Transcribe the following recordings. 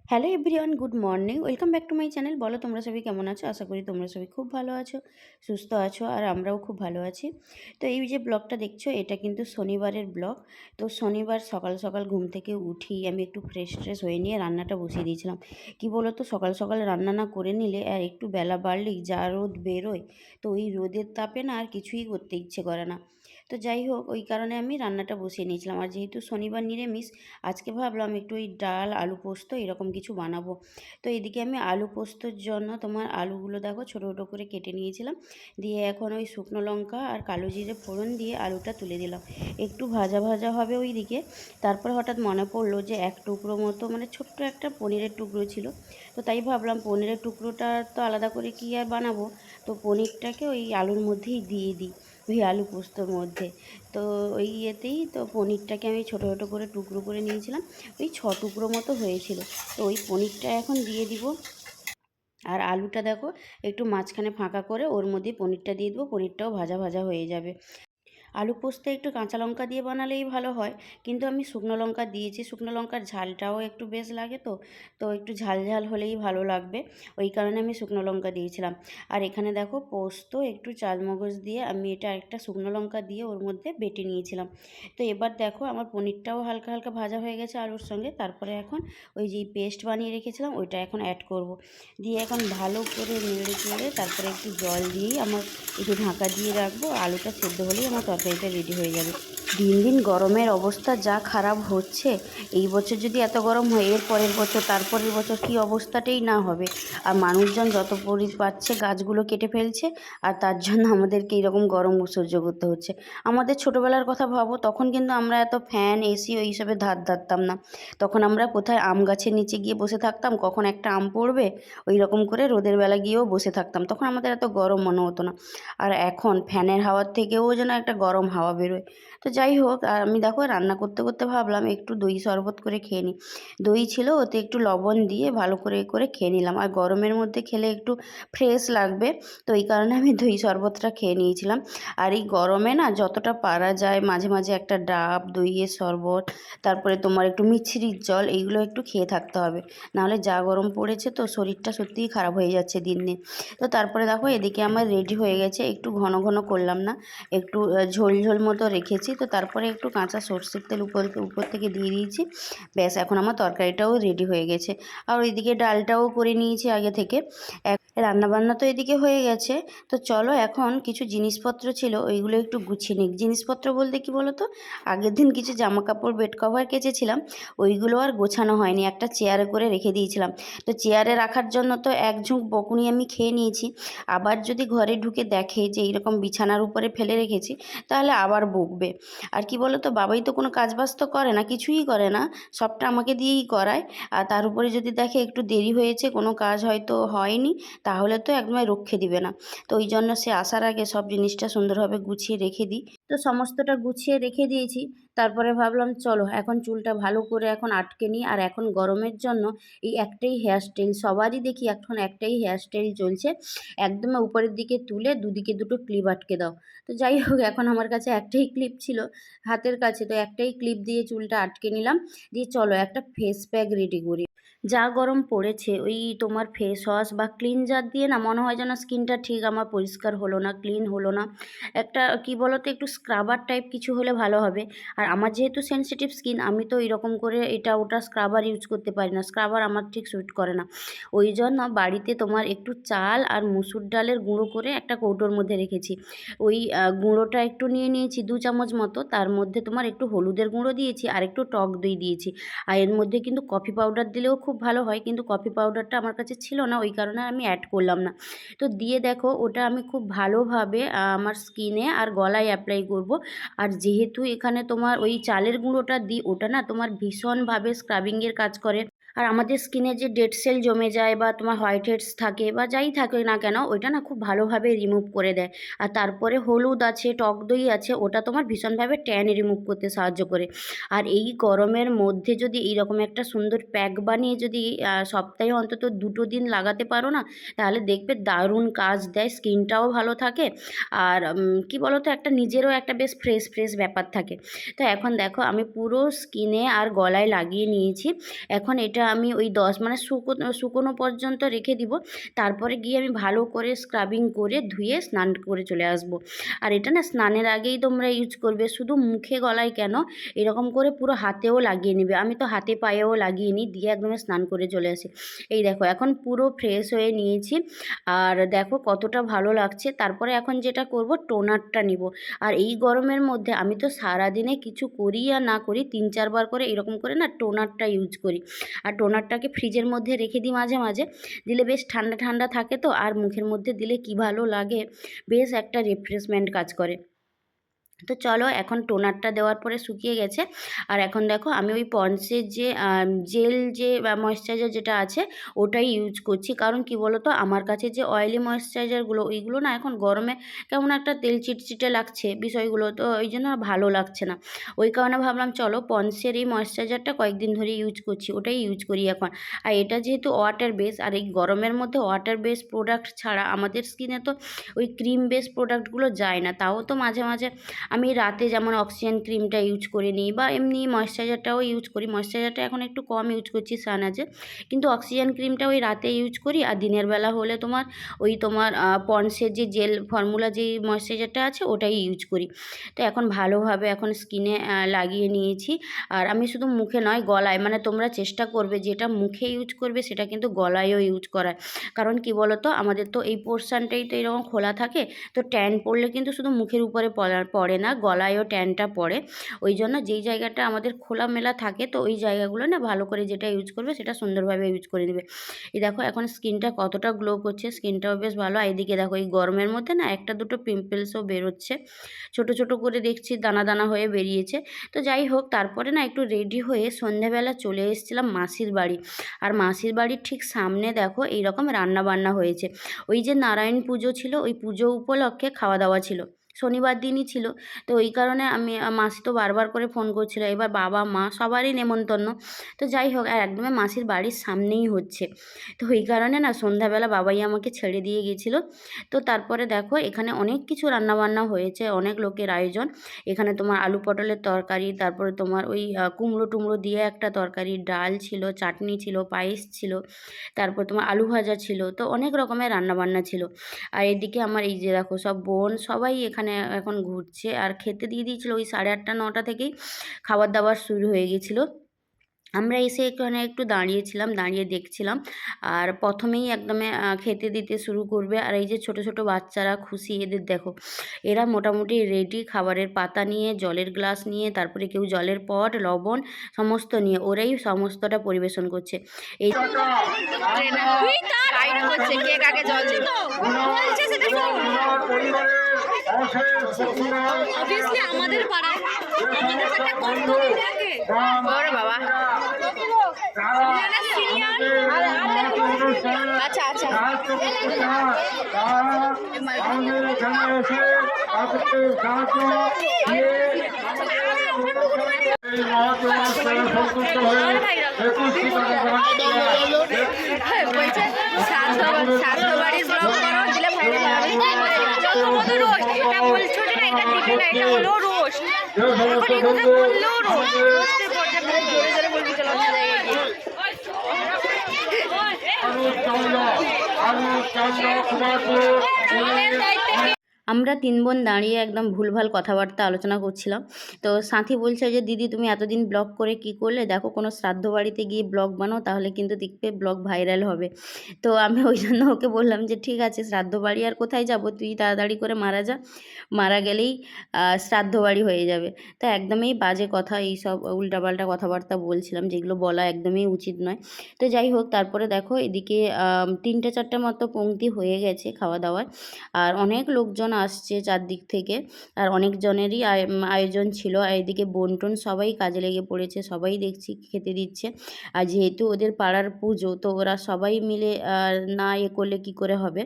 Hello everyone, good morning. Welcome back to my channel. বলো তোমরা সবাই কেমন আছো? আশা করি তোমরা সবাই খুব ভালো আছো, সুস্থ আছো, আর আমরাও খুব ভালো আছি। তো এই যে ব্লগটা দেখছো, এটা কিন্তু শনিবারের ব্লগ। তো শনিবার সকাল সকাল ঘুম থেকে উঠি আমি একটু ফ্রেশ হয়ে নিয়ে রান্নাটা বসিয়ে দিয়েছিলাম। কি বলো তো, সকাল সকাল রান্না না করে নিলে আর একটু বেলা বাড়লেই যা রোদ বেরোয়, তো ওই রোদের তাপে না আর কিছুই করতে ইচ্ছে করে না। তো যাই হোক, ওই কারণে আমি রান্নাটা বসিয়ে নিয়েছিলাম। আর যেহেতু শনিবার নিরামিষ, আজকে ভাবলাম একটু ওই ডাল আলু পোস্ত এরকম কিছু বানাবো। তো এদিকে আমি আলু পোস্তর জন্য তোমার আলুগুলো দেখো ছোটো ছোটো করে কেটে নিয়েছিলাম। দিয়ে এখন ওই শুকনো লঙ্কা আর কালো জিরে ফোড়ন দিয়ে আলুটা তুলে দিলাম। একটু ভাজা ভাজা হবে ওই দিকে। তারপর হঠাৎ মনে পড়লো যে এক টুকরো মতো মানে ছোট্ট একটা পনিরের টুকরো ছিল। তো তাই ভাবলাম পনিরের টুকরোটা তো আলাদা করে কি আর বানাবো, তো পনিরটাকে ওই আলুর মধ্যেই দিয়ে দিই, ওই আলু পোস্তর মধ্যে। তো ওই ইয়েতেই তো পনিরটাকে আমি ছোটো ছোটো করে টুকরো করে নিয়েছিলাম। ওই টুকরো মতো হয়েছিল। তো ওই পনিরটা এখন দিয়ে দিব। আর আলুটা দেখো একটু মাঝখানে ফাঁকা করে ওর মধ্যে পনিরটা দিয়ে দেবো, পনিরটাও ভাজা ভাজা হয়ে যাবে। আলু পোস্ত একটু কাঁচা লঙ্কা দিয়ে বানালেই ভালো হয়, কিন্তু আমি শুকনো লঙ্কা দিয়েছি। শুকনো লঙ্কার ঝালটাও একটু বেশ লাগে, তো তো একটু ঝাল ঝাল হলেই ভালো লাগবে, ওই কারণে আমি শুকনো লঙ্কা দিয়েছিলাম। আর এখানে দেখো পোস্ত একটু চালমগজ দিয়ে আমি এটা একটা শুকনো লঙ্কা দিয়ে ওর মধ্যে বেটে নিয়েছিলাম। তো এবার দেখো আমার পনিরটাও হালকা হালকা ভাজা হয়ে গেছে আলুর সঙ্গে। তারপরে এখন ওই যে পেস্ট বানিয়ে রেখেছিলাম ওইটা এখন অ্যাড করব। দিয়ে এখন ভালো করে নেড়ে চেড়ে তারপরে একটু জল দিয়েই আমার একটু ঢাকা দিয়ে রাখবো। আলুটা সেদ্ধ হলেই আমার তরকারিটা রেডি হয়ে যাবে। দিন দিন গরমের অবস্থা যা খারাপ হচ্ছে, এই বছর যদি এত গরম হয়, এর পরের বছর তারপরের বছর কী অবস্থাটাই না হবে। আর মানুষজন যত পাচ্ছে গাছগুলো কেটে ফেলছে, আর তার জন্য আমাদেরকে এইরকম গরম সহ্য করতে হচ্ছে। আমাদের ছোটোবেলার কথা ভাবো, তখন কিন্তু আমরা এত ফ্যান এসি ওইসবের ধার ধারতাম না। তখন আমরা কোথায় আম গাছের নিচে গিয়ে বসে থাকতাম, কখন একটা আম পড়বে ওই রকম করে রোদের বেলা গিয়েও বসে থাকতাম, তখন আমাদের এত গরম মনে হতো না। আর এখন ফ্যানের হাওয়ার থেকেও যেন একটা গরম হাওয়া বেরোয়। তো যাই হোক, আর আমি দেখো রান্না করতে করতে ভাবলাম একটু দই শরবত করে খেয়ে নিই। দই ছিল, ওতে একটু লবণ দিয়ে ভালো করে করে খেয়ে নিলাম। আর গরমের মধ্যে খেলে একটু ফ্রেশ লাগবে, তো এই কারণে আমি দই শরবতটা খেয়ে নিয়েছিলাম। আর এই গরমে না যতটা পারা যায় মাঝে মাঝে একটা ডাব, দইয়ের শরবত, তারপরে তোমার একটু মিছরির জল, এইগুলো একটু খেয়ে থাকতে হবে। নাহলে যা গরম পড়েছে, তো শরীরটা সত্যিই খারাপ হয়ে যাচ্ছে দিন দিন। তো তারপরে দেখো এদিকে আমার রেডি হয়ে গেছে। একটু ঘন ঘন করলাম না, একটু ঝোল ঝোল মতো রেখেছি। তো তারপরে একটু কাঁচা সর্ষের তেল উপর উপর থেকে দিয়ে দিয়েছি। ব্যাস, এখন আমার তরকারিটাও রেডি হয়ে গেছে। আর ওইদিকে ডালটাও করে নিয়েছি আগে থেকে। রান্নাবান্না তো এদিকে হয়ে গেছে। তো চলো এখন কিছু জিনিসপত্র ছিল ওইগুলো একটু গুছিয়ে নিই। জিনিসপত্র বলতে কি বলো তো, আগের দিন কিছু জামা কাপড় বেড কভার কেচেছিলাম, ওইগুলো আর গোছানো হয়নি, একটা চেয়ারে করে রেখে দিয়েছিলাম। তো চেয়ারে রাখার জন্য তো এক ঝুঁক বকুনি আমি খেয়ে নিয়েছি। আবার যদি ঘরে ঢুকে দেখে যে এইরকম বিছানার উপরে ফেলে রেখেছি, তাহলে আবার বকবে। আর কি বলো তো, বাবাই তো কোনো কাজবাজ তো করে না, কিছুই করে না, সবটা আমাকে দিয়েই করায়। আর তার উপরে যদি দেখে একটু দেরি হয়েছে, কোনো কাজ হয়তো হয়নি, তাহলে তো একদমই রক্ষে দিবে না। তো ওই জন্য সে আসার আগে সব জিনিসটা সুন্দরভাবে গুছিয়ে রেখে দিই। তো সমস্তটা গুছিয়ে রেখে দিয়েছি। তারপরে ভাবলাম চলো এখন চুলটা ভালো করে এখন আটকে নিই। আর এখন গরমের জন্য এই একটাই হেয়ার স্টাইল, সবারই দেখি এখন একটাই হেয়ার স্টাইল চলছে, একদম উপরের দিকে তুলে দুদিকে দুটো ক্লিপ আটকে দাও। তো যাই হোক, এখন আমার কাছে একটাই ক্লিপ ছিল হাতের কাছে, তো একটাই ক্লিপ দিয়ে চুলটা আটকে নিলাম। দিয়ে চলো একটা ফেস প্যাক রেডি করি। যা গরম পড়েছে, ওই তোমার ফেস ওয়াশ বা ক্লিনজার দিয়ে না মনে হয় যেন স্কিনটা ঠিক আমার পরিষ্কার হলো না, ক্লিন হলো না। একটা কি বলো তো, একটু স্ক্রাবার টাইপ কিছু হলে ভালো হবে। আর আমার যেহেতু সেনসিটিভ স্কিন, আমি তো এরকম করে এটা ওটা স্ক্রাবার ইউজ করতে পারি না, স্ক্রাবার আমার ঠিক স্যুট করে না। ওই জন্য বাড়িতে তোমার একটু চাল আর মুসুর ডালের গুঁড়ো করে একটা কৌটোর মধ্যে রেখেছি। ওই গুঁড়োটা একটু নিয়ে নিয়েছি 2 চামচ মতো, তার মধ্যে তোমার একটু হলুদের গুঁড়ো দিয়েছি আর একটু টক দই দিয়েছি। আর এর মধ্যে কিন্তু কফি পাউডার দিলেও খুব ভালো হয়, কিন্তু কফি পাউডারটা আমার কাছে ছিল না, ওই কারণে আমি অ্যাড করলাম না। তো দিয়ে দেখো ওটা আমি খুব ভালোভাবে আমার স্কিনে আর গলায় অ্যাপ্লাই করব। আর যেহেতু এখানে তোমার ওই চালের গুঁড়োটা দিই, ওটা না তোমার ভীষণভাবে স্ক্রাবিংয়ের কাজ করে। আর আমাদের স্কিনে যে ডেড সেল জমে যায় বা তোমার হোয়াইট হেডস থাকে বা যাই থাকে না কেন, ওইটা না খুব ভালোভাবে রিমুভ করে দেয়। আর তারপরে হলুদ আছে, টক দই আছে, ওটা তোমার ভীষণভাবে ট্যান রিমুভ করতে সাহায্য করে। আর এই গরমের মধ্যে যদি এইরকম একটা সুন্দর প্যাক বানিয়ে যদি সপ্তাহে অন্তত 2 দিন লাগাতে পারো না, তাহলে দেখবে দারুণ কাজ দেয়, স্কিনটাও ভালো থাকে। আর কি বলো তো, একটা নিজেরও একটা বেশ ফ্রেশ ফ্রেশ ব্যাপার থাকে। তো এখন দেখো আমি পুরো স্কিনে আর গলায় লাগিয়ে নিয়েছি। এখন এটা এটা আমি ওই 10 মানে শুকনো পর্যন্ত রেখে দিব। তারপরে গিয়ে আমি ভালো করে স্ক্রাবিং করে ধুয়ে স্নান করে চলে আসব। আর এটা না স্নানের আগেই তোমরা ইউজ করবে, শুধু মুখে গলায় কেন, এরকম করে পুরো হাতেও লাগিয়ে নেবে। আমি তো হাতে পায়েও লাগিয়ে নিই, দিয়ে একদম স্নান করে চলে আসি। এই দেখো এখন পুরো ফ্রেশ হয়ে নিয়েছি, আর দেখো কতটা ভালো লাগছে। তারপরে এখন যেটা করব, টোনারটা নিব। আর এই গরমের মধ্যে আমি তো সারাদিনে কিছু করি আর না করি 3-4 বার করে এরকম করে না টোনারটা ইউজ করি। আর টোনারটাকে ফ্রিজের মধ্যে রেখে দিই মাঝে মাঝে, দিলে বেশ ঠান্ডা ঠান্ডা থাকে তো, আর মুখের মধ্যে দিলে কি ভালো লাগে, বেশ একটা রিফ্রেশমেন্ট কাজ করে। তো চলো এখন টোনারটা দেওয়ার পরে শুকিয়ে গেছে। আর এখন দেখো আমি ওই পন্ডসের যে জেল যে ময়েশ্চারাইজার যেটা আছে ওটাই ইউজ করছি। কারণ কি বলো তো, আমার কাছে যে অয়েলি ময়েশ্চারাইজারগুলো ওইগুলো না এখন গরমে কেমন একটা তেল চিটচিটে লাগছে বিষয়গুলো, তো ওই জন্য আর ভালো লাগছে না। ওই কারণে ভাবলাম চলো পন্ডসের এই ময়েশ্চারাইজারটা কয়েকদিন ধরে ইউজ করছি, ওটাই ইউজ করি এখন। আর এটা যেহেতু ওয়াটার বেস, আর এই গরমের মধ্যে ওয়াটার বেস প্রোডাক্ট ছাড়া আমাদের স্কিনে তো ওই ক্রিম বেস প্রোডাক্টগুলো যায় না। তাও তো মাঝে মাঝে আমি রাতে যেমন অক্সিজেন ক্রিমটা ইউজ করে নিই, বা এমনি ময়েশ্চারাইজারটাও ইউজ করি। ময়েশ্চারাইজারটা এখন একটু কম ইউজ করছি সানাজে, কিন্তু অক্সিজেন ক্রিমটা ওই রাতে ইউজ করি। আর দিনের বেলা হলে তোমার পন্ডসের যে জেল ফর্মুলা যে ময়েশ্চারাইজারটা আছে ওটাই ইউজ করি। তো এখন ভালোভাবে এখন স্কিনে লাগিয়ে নিয়েছি। আর আমি শুধু মুখে নয়, গলায়, মানে তোমরা চেষ্টা করবে যেটা মুখে ইউজ করবে সেটা কিন্তু গলায়ও ইউজ করার। কারণ কি বলো তো, আমাদের তো এই পোর্শনটাই তো এরকম খোলা থাকে, তো ট্যান পড়লে কিন্তু শুধু মুখের উপরে পড়ে না, গলায়ও ট্যানটা পড়ে। ওই জন্য যেই জায়গাটা আমাদের খোলামেলা থাকে, তো ওই জায়গাগুলো না ভালো করে যেটা ইউজ করবে সেটা সুন্দরভাবে ইউজ করে দেবে। এই দেখো এখন স্কিনটা কতটা গ্লো করছে, স্কিনটাও বেশ ভালো। এইদিকে দেখো এই গরমের মধ্যে না একটা দুটো পিম্পলসও বেরোচ্ছে, ছোট ছোট করে দেখছি দানা দানা হয়ে বেরিয়েছে। তো যাই হোক, তারপরে না একটু রেডি হয়ে সন্ধ্যাবেলা চলে এসেছিলাম মাসির বাড়ি। আর মাসির বাড়ির ঠিক সামনে দেখো এইরকম রান্না বান্না হয়েছে। ওই যে নারায়ণ পুজো ছিল, ওই পুজো উপলক্ষে খাওয়া দাওয়া ছিল, শনিবার দিনই ছিল। তো ওই কারণে মাসি তো বারবার করে ফোন করছিল, এবার বাবা মা সবারই নেমন্তন্ন। তো যাই হোক, আর একদমই মাসির বাড়ির সামনেই হচ্ছে। তো ওই কারণে না সন্ধ্যাবেলা বাবাই আমাকে ছেড়ে দিয়ে গিয়েছিল। তো তারপরে দেখো এখানে অনেক কিছু রান্নাবান্না হয়েছে, অনেক লোকের আয়োজন। এখানে তোমার আলু পটলের তরকারি, তারপরে তোমার ওই কুমড়ো টুমড়ো দিয়ে একটা তরকারি, ডাল ছিল, চাটনি ছিল, পায়েস ছিল, তারপর তোমার আলু ভাজা ছিল। তো অনেক রকমের রান্নাবান্না ছিল। আর এদিকে আমার এই যে দেখো সব বোন সবাই এখানে এখন ঘুরছে। আর খেতে দিয়ে দিয়েছিলো ওই 8:30-9টা থেকেই খাবার দাবার শুরু হয়ে গেছিলো। আমরা এসে এখানে একটু দাঁড়িয়েছিলাম, দাঁড়িয়ে দেখছিলাম। আর প্রথমেই একদমে খেতে দিতে শুরু করবে। আর এই যে ছোট ছোট বাচ্চারা খুশি, এদের দেখো, এরা মোটামুটি রেডি, খাবারের পাতা নিয়ে, জলের গ্লাস নিয়ে, তারপরে কেউ জলের পট, লবণ সমস্ত নিয়ে ওরাই সমস্তটা পরিবেশন করছে। এই আমাদের পাড়ায় বাবা আচ্ছা আচ্ছা বলছে স্বাস্থ্য বাড়ির ব্লগ করো, দিলে ভাইরাল হবে। রোস্ট এটা বলছো না, এটা দিবে না, এটা হলো রোস্ট। এখন এগুলো বললেও রোস্ট, রোস্টের পর্যায়ে জোরে জোরে বলবি, চলো আমরা 3 বোন দাঁড়িয়ে একদম ভুলভাল কথাবার্তা আলোচনা করছিলাম। তো সাথী বলছে যে দিদি তুমি এতদিন ব্লগ করে কি করলে, দেখো কোনো শ্রাদ্ধ বাড়িতে গিয়ে ব্লগ বানাও, তাহলে কিন্তু দেখবে ব্লগ ভাইরাল হবে। তো আমি ওই জন্য ওকে বললাম যে ঠিক আছে, শ্রাদ্ধ বাড়ি আর কোথায় যাব, তুই তাড়াতাড়ি করে মারা যা, মারা গেলেই শ্রাদ্ধ বাড়ি হয়ে যাবে। তো একদমই বাজে কথা, এইসব উল্টাপাল্টা কথাবার্তা বলছিলাম, যেগুলো বলা একদমই উচিত নয়। তো যাই হোক, তারপরে দেখো এদিকে 3-4টে মতো পংক্তি হয়ে গেছে খাওয়া দাওয়ার। আর অনেক লোকজন আসছে চারদিক থেকে, আর অনেকজনেরই আয়োজন ছিল। আর এদিকে বোনটোন সবাই কাজে লেগে পড়েছে, সবাই দেখছি খেতে দিচ্ছে। আর যেহেতু ওদের পাড়ার পুজো, তো ওরা সবাই মিলে না করলে কি করে হবে।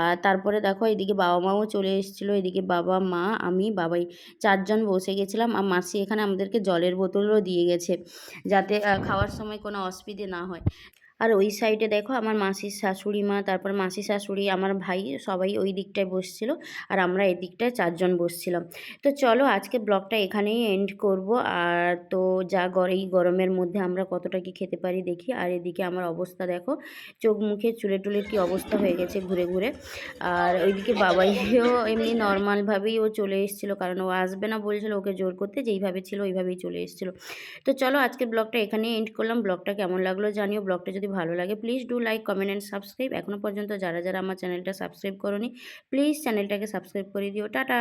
আর তারপরে দেখো এদিকে বাবা মাও চলে এসেছিলো। এদিকে বাবা মা আমি বাবাই 4 জন বসে গেছিলাম। আর মাসি এখানে আমাদেরকে জলের বোতলও দিয়ে গেছে, যাতে খাওয়ার সময় কোনো অসুবিধে না হয়। আর ওই সাইডে দেখো আমার মাসির শাশুড়ি মা, তারপর মাসির শাশুড়ি, আমার ভাই, সবাই ওই দিকটায় বসছিল আর আমরা এই দিকটায় 4 জন বসছিলাম। তো চলো আজকে ব্লগটা এখানেই এন্ড করব। আর তো যা এই গরমের মধ্যে আমরা কতটা কি খেতে পারি দেখি। আর এদিকে আমার অবস্থা দেখো, চোখ মুখে চুলে টুলের কি অবস্থা হয়ে গেছে ঘুরে ঘুরে। আর ওইদিকে বাবাইও এমনি নর্মালভাবেই ও চলে এসেছিলো, কারণ ও আসবে না বলছিল, ওকে জোর করতে যেইভাবে ছিল ওইভাবেই চলে এসেছিলো। তো চলো আজকের ব্লগটা এখানেই এন্ড করলাম। ব্লগটা কেমন লাগলো জানিও। ব্লগটা যদি ভালো লাগে please do like, comment and subscribe. এখনও পর্যন্ত যারা যারা আমার চ্যানেলটা সাবস্ক্রাইব করোনি প্লিজ চ্যানেলটাকে সাবস্ক্রাইব করে দিও। টাটা।